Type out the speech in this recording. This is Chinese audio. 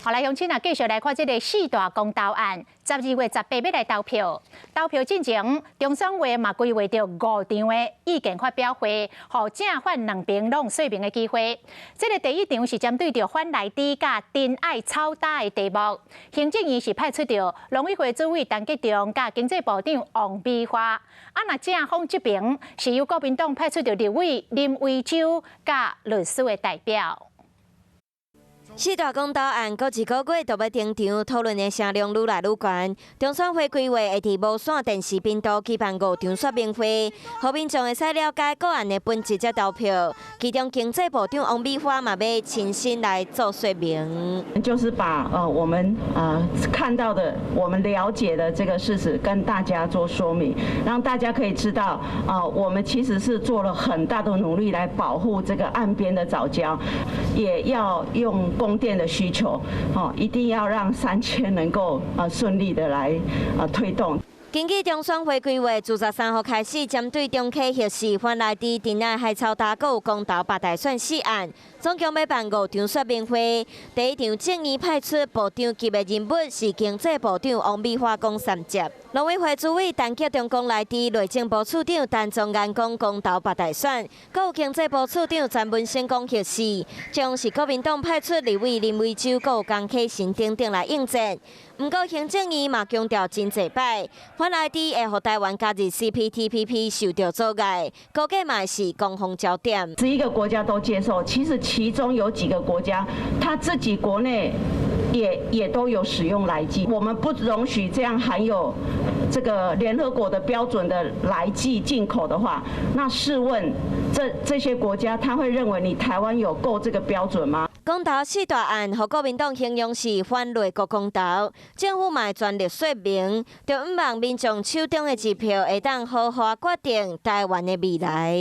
好来，乡亲啊，继续来看这个四大公投案。12月18要来投票，投票进前，中选会嘛规划着5场的意见发表会，互正反两边拢说明的机会。这个第一场是针对着反来猪甲真爱炒打的题目，行政院是派出着农委会主委陈吉仲甲经济部长王美花。若正方这边是由国民党派出着立委林维洲甲律师的代表。 四大公投案，搁一个月就要登场，讨论的声量愈来愈悬。中选会规划会伫无线电视频道举办5场说明会，互民众会使了解个案的本质才投票。其中经济部长王美花嘛要亲身来做说明，就是把我们看到的、我们了解的这个事实跟大家做说明，让大家可以知道我们其实是做了很大的努力来保护这个岸边的藻礁，也要用 供电的需求，一定要让3000能够顺利的来推动。 根据中选会规划，自13号开始，针对中溪核四、反来猪、真爱海草打有公投8大选4案，总共要办5场说明会。第一场正义派出部长级的人物是经济部长王美花讲3节，农委会主委陈吉仲讲来猪，内政部处长陈宗彦讲公投8大选，阁有经济部处长陈文生讲核四，将是国民党派出立委林维洲，阁有江启臣等等来应战。不过行政院嘛强调真济摆。 反来猪会互台湾加入 CPTPP 受到阻碍，估计嘛是攻防焦点。11个国家都接受，其实其中有几个国家，他自己国内也都有使用来剂。我们不容许这样含有这个联合国的标准的来剂进口的话，那试问这些国家，他会认为你台湾有够这个标准吗？ 公投4大案，互国民党形容是反内国公投，政府嘛全力说明，就毋望民众手中的一票会当好好决定台湾的未来。